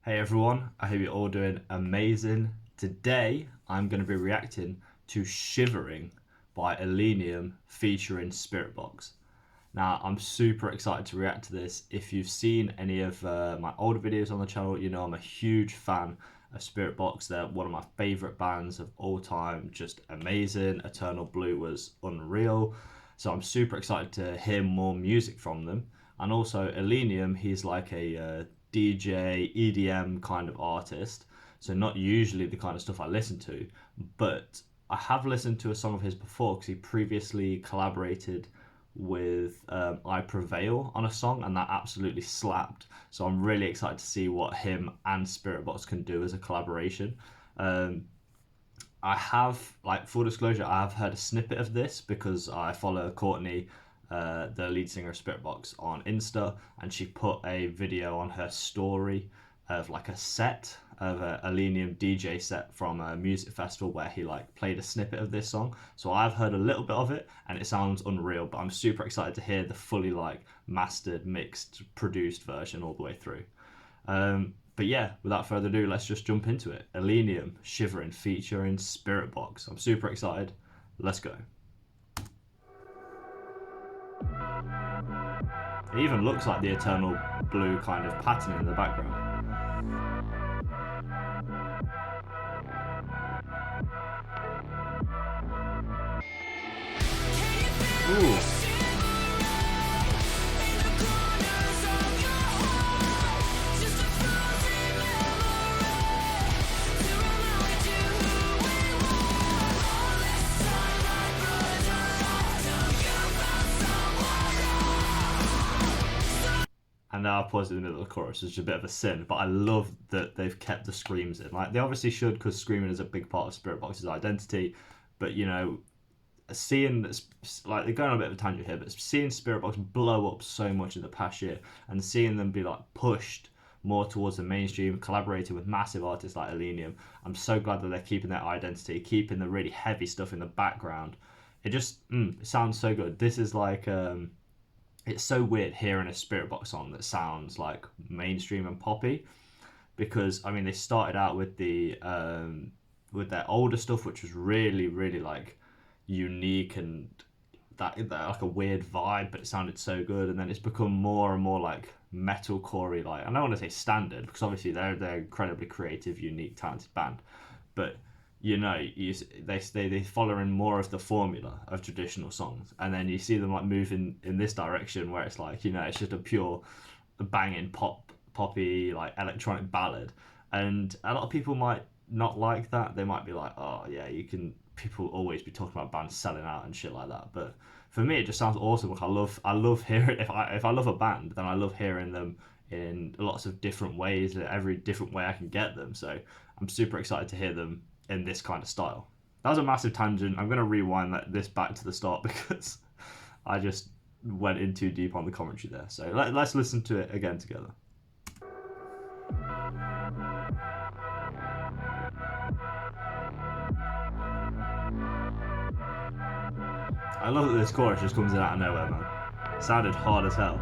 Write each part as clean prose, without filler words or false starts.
Hey everyone, I hope you're all doing amazing. Today I'm going to be reacting to Shivering by Illenium featuring Spiritbox. Now I'm super excited to react to this. If you've seen any of my older videos on the channel, you know I'm a huge fan of Spiritbox. They're one of my favourite bands of all time, just amazing. Eternal Blue was unreal. So I'm super excited to hear more music from them. And also Illenium, he's like a DJ, EDM kind of artist. So not usually the kind of stuff I listen to, but I have listened to a song of his before because he previously collaborated with I Prevail on a song, and that absolutely slapped. So I'm really excited to see what him and Spiritbox can do as a collaboration. I have, like, full disclosure, I have heard a snippet of this because I follow Courtney, the lead singer of Spiritbox, on Insta, and she put a video on her story of like a set of a Illenium DJ set from a music festival where he like played a snippet of this song. So I've heard a little bit of it and it sounds unreal, but I'm super excited to hear the fully like mastered, mixed, produced version all the way through. But yeah, without further ado, let's just jump into it. Illenium, Shivering, featuring Spiritbox. I'm super excited. Let's go. It even looks like the Eternal Blue kind of pattern in the background. Ooh. And now I've paused in the middle of the chorus, which is a bit of a sin, but I love that they've kept the screams in. Like, they obviously should, because screaming is a big part of Spiritbox's identity, but, you know, seeing, like, they're going on a bit of a tangent here, but seeing Spiritbox blow up so much in the past year, and seeing them be, like, pushed more towards the mainstream, collaborating with massive artists like Illenium, I'm so glad that they're keeping their identity, keeping the really heavy stuff in the background. It just, it sounds so good. This is like, it's so weird hearing a Spiritbox song that sounds like mainstream and poppy, because I mean they started out with the with their older stuff, which was really like unique and that like a weird vibe, but it sounded so good, and then it's become more and more like metalcore, like, I don't want to say standard because obviously they're incredibly creative, unique, talented band, but you know, they follow in more of the formula of traditional songs, and then you see them like moving in this direction where it's like, you know, it's just a pure banging poppy like electronic ballad, and a lot of people might not like that. They might be like, oh yeah, people always be talking about bands selling out and shit like that, but for me it just sounds awesome. Like, I love hearing, if I love a band, then I love hearing them in lots of different ways, every different way I can get them. So I'm super excited to hear them in this kind of style. That was a massive tangent. I'm going to rewind this back to the start because I just went in too deep on the commentary there. So let's listen to it again together. I love that this chorus just comes in out of nowhere, man. It sounded hard as hell.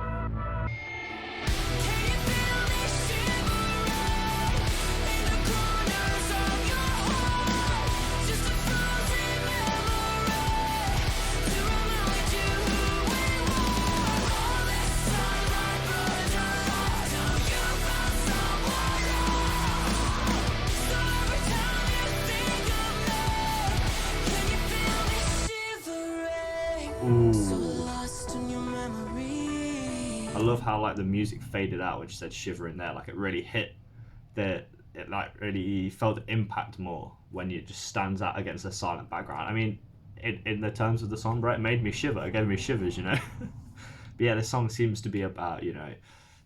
Ooh. I love how like the music faded out when she said Shivering there. Like, it really hit it like really felt the impact more when it just stands out against the silent background. I mean, in the terms of the song, bro, it made me shiver. It gave me shivers, you know. But yeah, this song seems to be about, you know,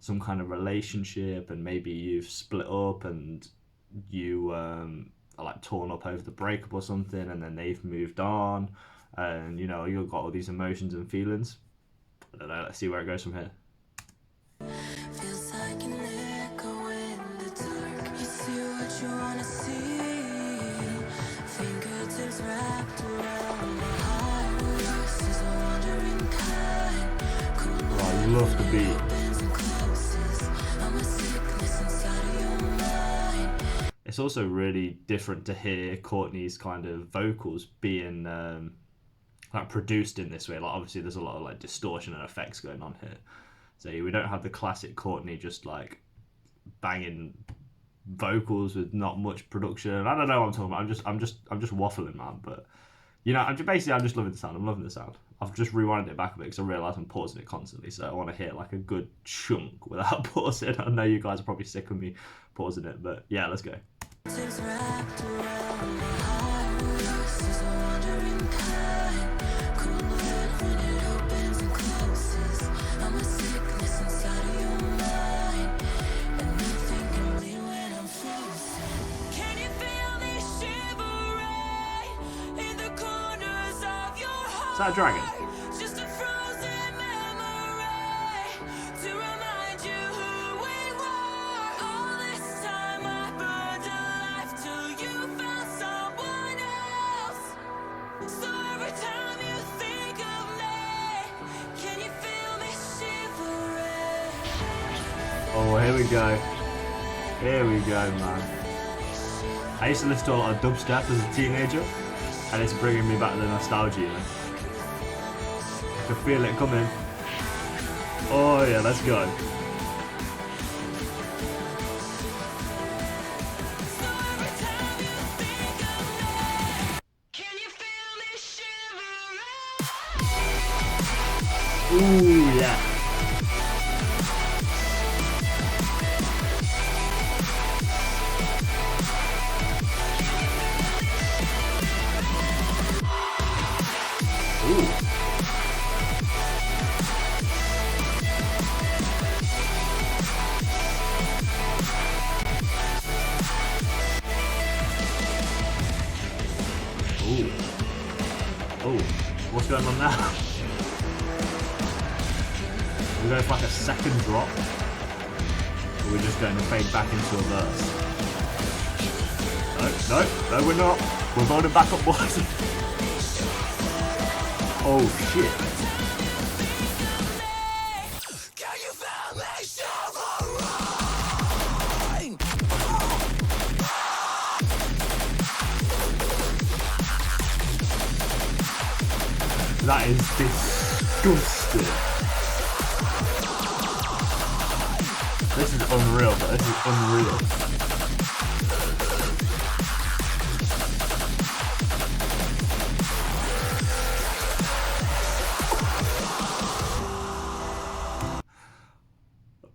some kind of relationship, and maybe you've split up and you are like torn up over the breakup or something, and then they've moved on, and you know, you've got all these emotions and feelings. I don't know, let's see where it goes from here. Feels like an echo in the dark. You see what you wanna see. Fingertips wrapped around my heart. This is a wandering kind. Oh, you love the beat. it's also really different to hear Courtney's kind of vocals being like produced in this way. Like obviously there's a lot of like distortion and effects going on here, so we don't have the classic Courtney just like banging vocals with not much production. I don't know what I'm talking about. I'm just waffling, man. But you know, I'm just loving the sound. I'm loving the sound. I've just rewinded it back a bit because I realise I'm pausing it constantly. So I want to hear like a good chunk without pausing. I know you guys are probably sick of me pausing it, but yeah, let's go. Is that a dragon? Just a frozen memory to remind you who we were. All this time I burned a life till you found someone else. So every time you think of me, can you feel me shivering? Oh, here we go. Here we go, man. I used to listen to a lot of dubstep as a teenager, and it's bringing me back to the nostalgia, you know. I can feel it coming. Oh yeah, let's go. Ooh yeah. Ooh. Oh, what's going on now? We're going for like a second drop. Or we're just going to fade back into a verse. No, we're not. We're loading back up, boys. Oh shit. That is disgusting. This is unreal, but this is unreal.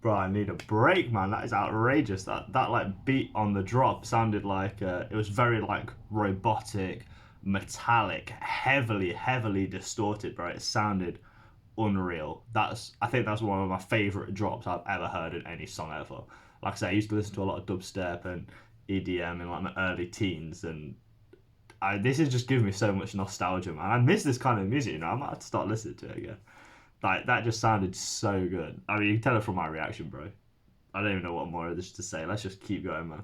Bro, I need a break, man. That is outrageous. That like beat on the drop sounded like it was very like robotic, metallic, heavily distorted, bro. It sounded unreal. I think that's one of my favorite drops I've ever heard in any song ever. Like I say, I used to listen to a lot of dubstep and EDM in like my early teens, and this is just giving me so much nostalgia, man. I miss this kind of music, you know. I might have to start listening to it again. Like that just sounded so good. I mean, you can tell it from my reaction, bro. I don't even know what more of this to say. Let's just keep going, man.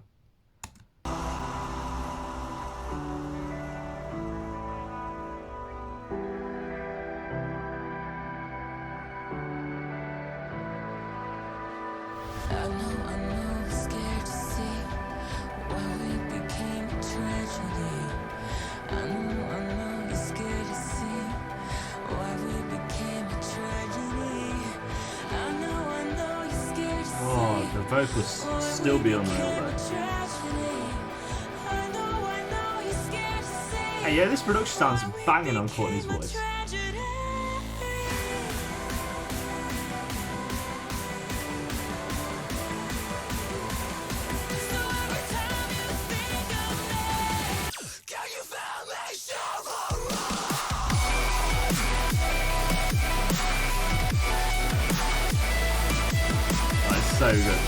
The vocals still be unreal though. Hey, yeah, this production sounds banging on Courtney's voice. That's so good.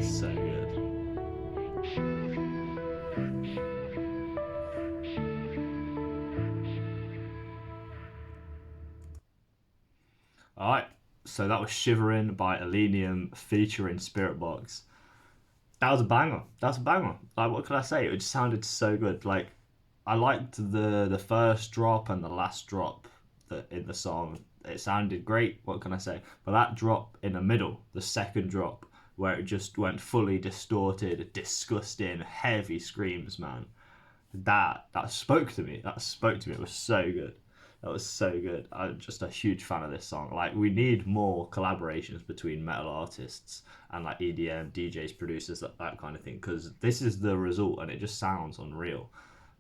So good. All right, so that was Shivering by Illenium featuring Spiritbox. That was a banger. That's a banger. Like, what could I say? It just sounded so good. Like, I liked the first drop and the last drop in the song. It sounded great. What can I say? But that drop in the middle, the second drop, where it just went fully distorted, disgusting, heavy screams, man. That spoke to me. That spoke to me. It was so good. That was so good. I'm just a huge fan of this song. Like, we need more collaborations between metal artists and like EDM, DJs, producers, that kind of thing. Because this is the result, and it just sounds unreal.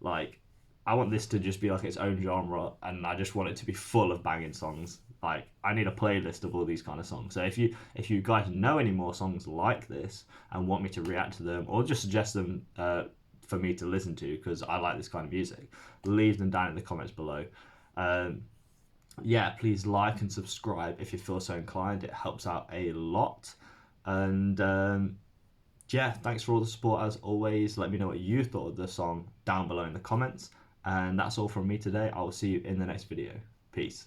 Like, I want this to just be like its own genre, and I just want it to be full of banging songs. Like, I need a playlist of all these kind of songs. So if you guys know any more songs like this and want me to react to them, or just suggest them for me to listen to because I like this kind of music, leave them down in the comments below. Um, yeah, please like and subscribe if you feel so inclined. It helps out a lot. And yeah, thanks for all the support as always. Let me know what you thought of the song down below in the comments. And that's all from me today. I will see you in the next video. Peace.